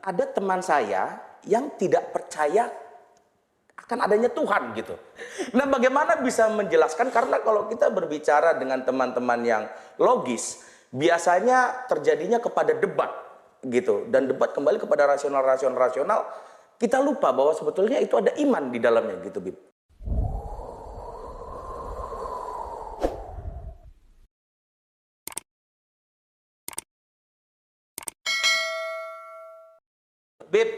ada teman saya yang tidak percaya akan adanya Tuhan gitu. Nah, bagaimana bisa menjelaskan? Karena kalau kita berbicara dengan teman-teman yang logis, biasanya terjadinya kepada debat gitu, dan debat kembali kepada rasional, kita lupa bahwa sebetulnya itu ada iman di dalamnya gitu, Bib. Bib,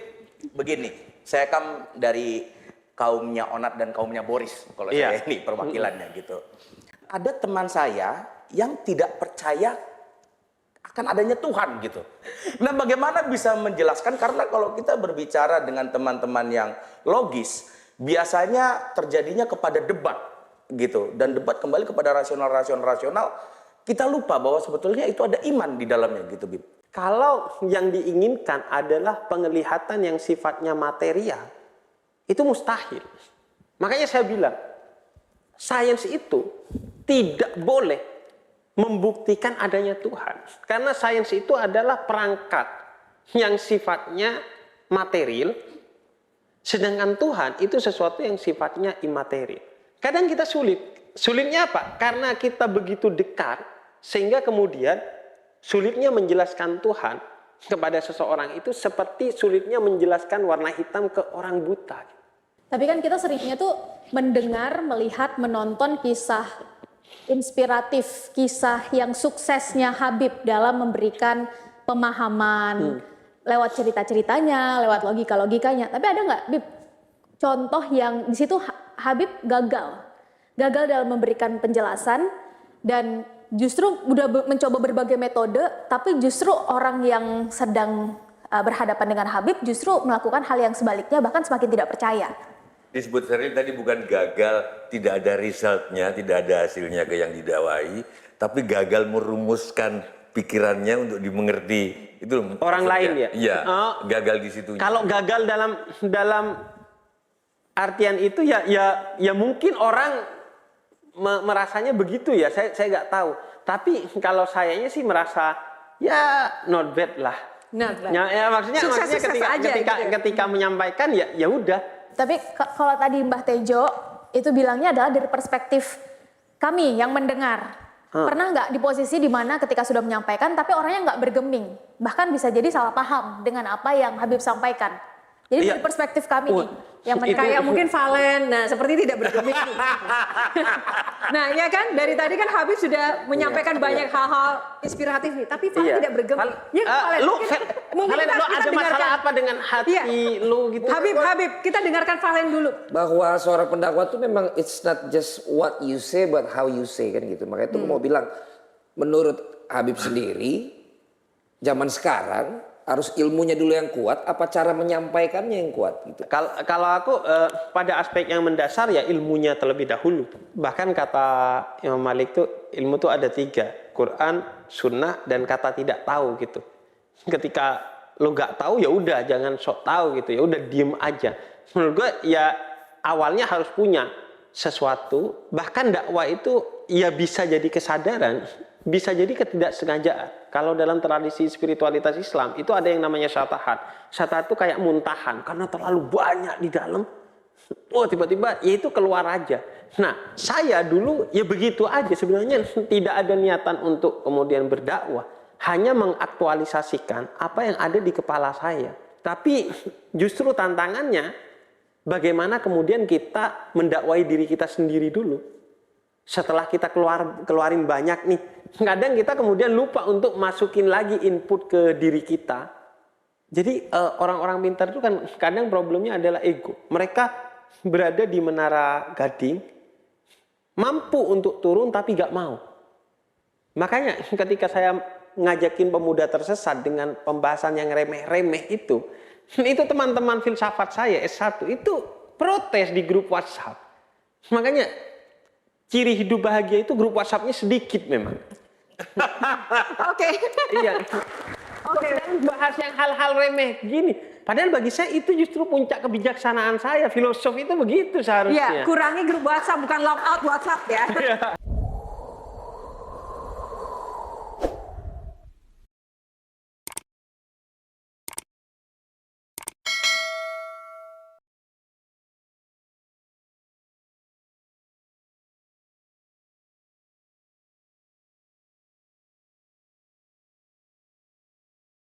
begini, saya kan dari kaumnya Onat dan kaumnya Boris, kalau saya ini perwakilannya gitu. Ada teman saya yang tidak percaya akan adanya Tuhan gitu. Nah, bagaimana bisa menjelaskan? Karena kalau kita berbicara dengan teman-teman yang logis, biasanya terjadinya kepada debat gitu, dan debat kembali kepada rasional, kita lupa bahwa sebetulnya itu ada iman di dalamnya gitu, Bib. Kalau yang diinginkan adalah penglihatan yang sifatnya material, itu mustahil. Makanya saya bilang, sains itu tidak boleh membuktikan adanya Tuhan. Karena sains itu adalah perangkat yang sifatnya material, sedangkan Tuhan itu sesuatu yang sifatnya imaterial. Kadang kita sulit. Sulitnya apa? Karena kita begitu dekat, sehingga kemudian sulitnya menjelaskan Tuhan kepada seseorang itu seperti sulitnya menjelaskan warna hitam ke orang buta. Tapi kan kita seringnya tuh mendengar, melihat, menonton kisah inspiratif, kisah yang suksesnya Habib dalam memberikan pemahaman lewat cerita-ceritanya, lewat logika-logikanya. Tapi ada nggak, Bib, contoh yang di situ Habib gagal dalam memberikan penjelasan, dan justru udah mencoba berbagai metode, tapi justru orang yang sedang berhadapan dengan Habib justru melakukan hal yang sebaliknya, bahkan semakin tidak percaya. Disebut Sheryl tadi bukan gagal, tidak ada resultnya, tidak ada hasilnya ke yang didakwai, tapi gagal merumuskan pikirannya untuk dimengerti. Itu orang lain ya? Iya, gagal di situ. Kalau gagal dalam artian itu ya mungkin orang merasanya begitu ya, saya nggak tahu. Tapi kalau sayanya sih merasa ya not bad lah. Not bad. Ya maksudnya ketika menyampaikan ya udah. Tapi kalau tadi Mbah Tejo itu bilangnya adalah dari perspektif kami yang mendengar. Pernah nggak di posisi di mana ketika sudah menyampaikan tapi orangnya nggak bergeming, bahkan bisa jadi salah paham dengan apa yang Habib sampaikan. Jadi dari perspektif kami nih, yang kayak mungkin Valen, nah seperti tidak bergeming. Nah ya kan, dari tadi kan Habib sudah menyampaikan banyak hal-hal inspiratif nih, tapi Valen tidak bergeming. Ya, Valen, Valen, lo ada masalah apa dengan hati lu gitu? Habib, kita dengarkan Valen dulu. Bahwa seorang pendakwah itu memang it's not just what you say but how you say, kan gitu. Makanya itu mau bilang, menurut Habib sendiri, zaman sekarang harus ilmunya dulu yang kuat, apa cara menyampaikannya yang kuat gitu. Kalau aku pada aspek yang mendasar ya ilmunya terlebih dahulu. Bahkan kata Imam Malik tuh ilmu tuh ada 3, Quran, Sunnah, dan kata tidak tahu gitu. Ketika lo nggak tahu ya udah jangan sok tahu gitu, ya udah diem aja. Menurut gue ya awalnya harus punya sesuatu. Bahkan dakwah itu ya bisa jadi kesadaran, bisa jadi ketidaksengajaan. Kalau dalam tradisi spiritualitas Islam itu ada yang namanya syatahat. Syatahat itu kayak muntahan karena terlalu banyak di dalam. Oh tiba-tiba ya itu keluar aja. Nah saya dulu ya begitu aja sebenarnya, tidak ada niatan untuk kemudian berdakwah. Hanya mengaktualisasikan apa yang ada di kepala saya. Tapi justru tantangannya bagaimana kemudian kita mendakwai diri kita sendiri dulu. Setelah kita keluarin banyak nih, kadang kita kemudian lupa untuk masukin lagi input ke diri kita. Jadi orang-orang pintar itu kan kadang problemnya adalah ego. Mereka berada di menara gading, mampu untuk turun tapi gak mau. Makanya ketika saya ngajakin pemuda tersesat dengan pembahasan yang remeh-remeh itu teman-teman filsafat saya S1 itu protes di grup WhatsApp. Makanya ciri hidup bahagia itu grup WhatsApp-nya sedikit memang. Oke. Iya. Oke. Bahas yang hal-hal remeh gini. Padahal bagi saya itu justru puncak kebijaksanaan saya. Filosof itu begitu seharusnya. Iya, kurangi grup WhatsApp, bukan log out WhatsApp ya.